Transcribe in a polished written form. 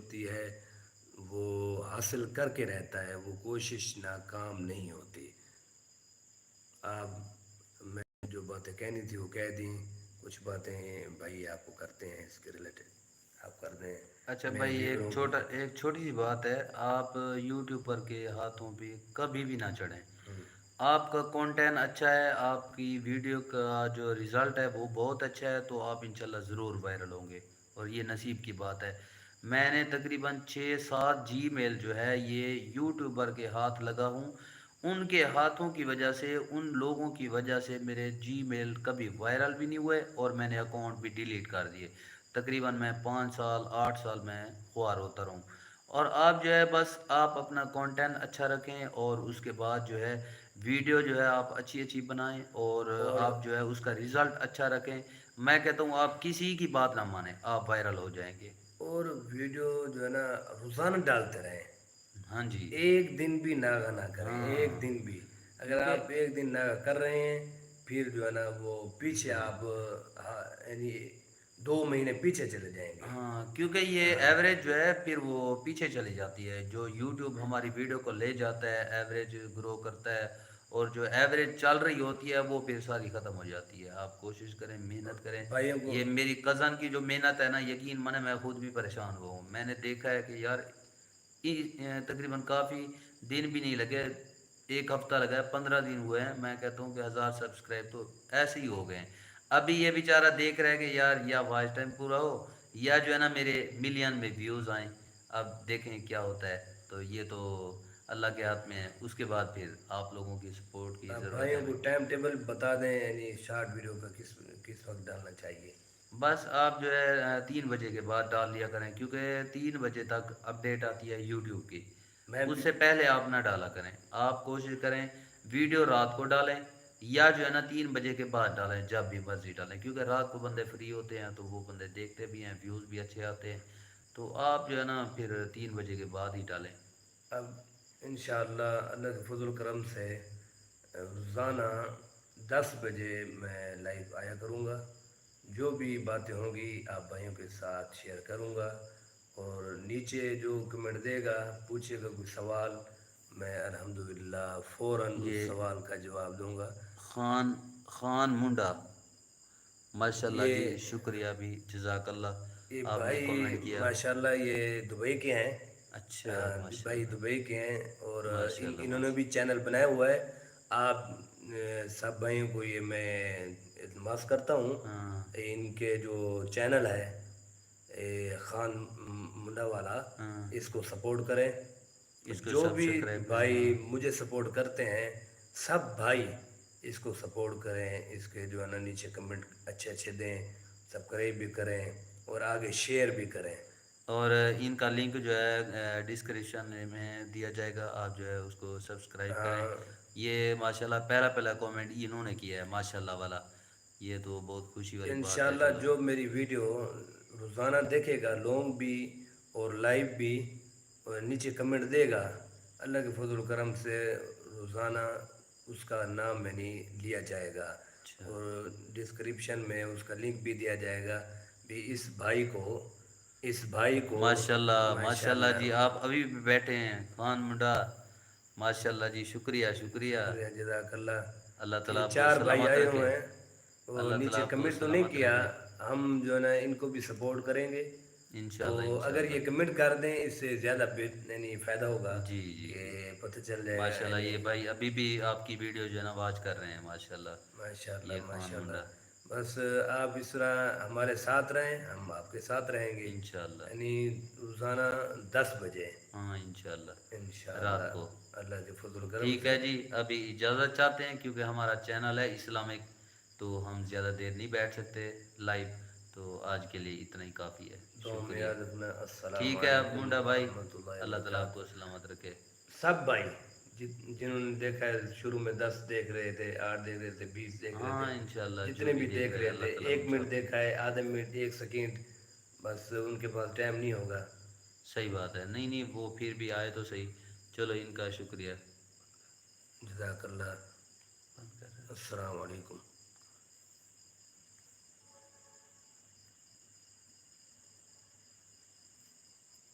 ہوتی ہے وہ حاصل کر کے رہتا ہے، وہ کوشش ناکام نہیں ہوتی۔ آپ میں جو باتیں کہنی تھی وہ کہہ دیں، کچھ باتیں بھائی آپ کو کرتے ہیں اس کے ریلیٹڈ آپ کر دیں۔ اچھا میں بھائی، ویوروں کو ایک چھوٹی سی بات ہے، آپ یوٹیوبر کے ہاتھوں پہ کبھی بھی نہ چڑھیں۔ آپ کا کنٹینٹ اچھا ہے، آپ کی ویڈیو کا جو رزلٹ ہے وہ بہت اچھا ہے، تو آپ انشاءاللہ ضرور وائرل ہوں گے، اور یہ نصیب کی بات ہے۔ میں نے تقریباً 6-7 جی میل جو ہے یہ یوٹیوبر کے ہاتھ لگا ہوں، ان کے ہاتھوں کی وجہ سے، ان لوگوں کی وجہ سے میرے جی میل کبھی وائرل بھی نہیں ہوئے، اور میں نے اکاؤنٹ بھی ڈیلیٹ کر دیے۔ تقریباً میں 5 سال 8 سال میں خوار ہوتا رہوں۔ اور آپ جو ہے بس آپ اپنا کنٹینٹ اچھا رکھیں، اور اس کے بعد جو ہے ویڈیو جو ہے آپ اچھی اچھی بنائیں، اور اور آپ جو ہے اس کا رزلٹ اچھا رکھیں۔ میں کہتا ہوں آپ کسی کی بات نہ مانیں، آپ وائرل ہو جائیں گے۔ اور ویڈیو جو ہے نا روزانہ ڈالتے رہیں، ہاں جی۔ ایک دن بھی ناغہ نہ کریں، ایک ہاں، دن بھی۔ اگر کیونکہ آپ ایک دن ناغہ کر رہے ہیں پھر جو ہے نا وہ پیچھے آپ یعنی 2 مہینے پیچھے چلے جائیں گے۔ ہاں، کیونکہ یہ ہاں ایوریج جو ہے پھر وہ پیچھے چلی جاتی ہے، جو یوٹیوب ہماری ویڈیو کو لے جاتا ہے ایوریج گرو کرتا ہے، اور جو ایوریج چل رہی ہوتی ہے وہ پھر ساری ختم ہو جاتی ہے۔ آپ کوشش کریں، محنت کریں۔ بھائیوں کو یہ میری کزن کی جو محنت ہے نا، یقین مانے میں خود بھی پریشان ہوا ہوں۔ میں نے دیکھا ہے کہ یار تقریباً کافی دن بھی نہیں لگے، ایک ہفتہ لگا ہے، 15 دن ہوئے ہیں، میں کہتا ہوں کہ 1000 سبسکرائب تو ایسے ہی ہو گئے ہیں۔ ابھی یہ بیچارہ دیکھ رہا ہے کہ یار یا واچ ٹائم پورا ہو، یا جو ہے نا میرے ملین میں ویوز آئیں۔ اب دیکھیں کیا ہوتا ہے، تو یہ تو اللہ کے ہاتھ میں ہے۔ اس کے بعد پھر آپ لوگوں کی سپورٹ کی آپ ضرورت ہے بھائیوں کو ہمیں۔ ٹائم ٹیبل بتا دیں، یعنی شارٹ ویڈیو کا کس وقت ڈالنا چاہیے۔ بس آپ جو ہے 3 بجے کے بعد ڈال لیا کریں، کیونکہ 3 بجے تک اپڈیٹ آتی ہے یوٹیوب کی، میں اس سے پہلے آپ نہ ڈالا کریں۔ آپ کوشش کریں ویڈیو رات کو ڈالیں، یا جو ہے نا 3 بجے کے بعد ڈالیں، جب بھی مرضی ڈالیں، کیونکہ رات کو بندے فری ہوتے ہیں تو وہ بندے دیکھتے بھی ہیں، ویوز بھی اچھے آتے ہیں، تو آپ جو ہے نا پھر 3 بجے کے بعد ہی ڈالیں۔ اب انشاءاللہ اللہ کے فضل و کرم سے روزانہ 10 بجے میں لائیو آیا کروں گا، جو بھی باتیں ہوں گی آپ بھائیوں کے ساتھ شیئر کروں گا، اور نیچے جو کمنٹ دے گا پوچھے گا کوئی سوال، میں الحمدللہ فوراً اس یہ سوال کا جواب دوں گا۔ خان خان منڈا، ماشاء اللہ جی، یہ شکریہ بھی، جزاک اللہ، یہ آپ نے بھائی کامنٹ کیا۔ ماشاءاللہ یہ دبئی کے ہیں، اچھا، ماشاء بھائی اللہ، دبئی کے ہیں، اور ماشاء اللہ، انہوں نے ماشاء بھی چینل بنایا ہوا ہے۔ آپ سب بھائیوں کو یہ میں التماس کرتا ہوں، ہاں ان کے جو چینل ہے خان منڈا والا، ہاں، اس کو سپورٹ کریں۔ اس کو جو بھی سبسکرائب کریں، بھائی ہاں۔ مجھے سپورٹ کرتے ہیں سب بھائی اس کو سپورٹ کریں، اس کے جو ہے نا نیچے کمنٹ اچھے اچھے دیں، سبسکرائب بھی کریں اور آگے شیئر بھی کریں۔ اور ان کا لنک جو ہے ڈسکرپشن میں دیا جائے گا، آپ جو ہے اس کو سبسکرائب کریں۔ ہاں یہ ماشاءاللہ پہلا پہلا کامنٹ انہوں نے کیا ہے، ماشاءاللہ والا، یہ تو بہت خوشی والی بات ہے۔ انشاءاللہ چلو، جو میری ویڈیو روزانہ دیکھے گا، لانگ بھی اور لائیو بھی، اور نیچے کمنٹ دے گا، اللہ کے فضل و کرم سے روزانہ اس کا نام میں نہیں لیا جائے گا، اچھا، اور ڈسکرپشن میں اس کا لنک بھی دیا جائے گا بھی۔ اس بھائی کو ماشاءاللہ ماشاءاللہ ماشاءاللہ جی، آپ ابھی بھی بیٹھے ہیں خان منڈا، ماشاءاللہ جی، شکریہ شکریہ۔ شکریہ جزاک اللہ۔ اللہ یہ تعالیٰ آپ کو 4 بھائی سلامت آئے رکھے، ہوئے ہیں، وہ اللہ تعالیٰ نیچے آپ کو کمنٹ تو نہیں سلامت کیا، رکھے، ہم جو ہے نا ان کو بھی سپورٹ کریں گے، تو انشاءاللہ اگر انشاءاللہ۔ یہ کمنٹ کر دیں اس سے زیادہ یعنی فائدہ ہوگا جی جی کہ جی، پتہ چل جائے گا ماشاءاللہ یعنی۔ یہ بھائی ابھی بھی آپ کی ویڈیو جو ہے نا واچ کر رہے ہیں، ماشاءاللہ، ماشاءاللہ یہ خان ماشاءاللہ۔ منڈا، بس آپ اس طرح ہمارے ساتھ رہیں، ہم آپ کے ساتھ رہیں گے، انشاءاللہ، یعنی روزانہ 10 بجے ہاں انشاءاللہ، انشاءاللہ رات کو۔ اللہ کے فضل و کرم ٹھیک سے۔ ہے جی، ابھی اجازت چاہتے ہیں کیونکہ ہمارا چینل ہے اسلامک، تو ہم زیادہ دیر نہیں بیٹھ سکتے لائیو، تو آج کے لیے اتنا ہی کافی ہے، تو میں شکریہ۔ یاد رکھنا، السلام ٹھیک ہے علیکم منڈا بھائی، ورحمۃ اللہ اللہ تعالیٰ آپ وبرکاتہ۔ کو سلامت رکھے۔ سب بھائی جنہوں نے دیکھا ہے، شروع میں 10 دیکھ رہے تھے، 8 دیکھ رہے تھے، 20 دیکھ رہے ہاں تھے، انشاءاللہ، جو جتنے بھی بھی دیکھ رہے رہے اللہ تھے، تعالیٰ ان 1 منٹ سب کو، دیکھا ہے، آدھا منٹ، 1 سیکنڈ، بس ان کے پاس ٹائم نہیں ہوگا۔ صحیح بات ہے، نہیں نہیں، وہ پھر بھی آئے تو صحیح، چلو ان کا شکریہ۔ جزاک اللہ۔ بند کر رہے ہیں۔ السلام علیکم۔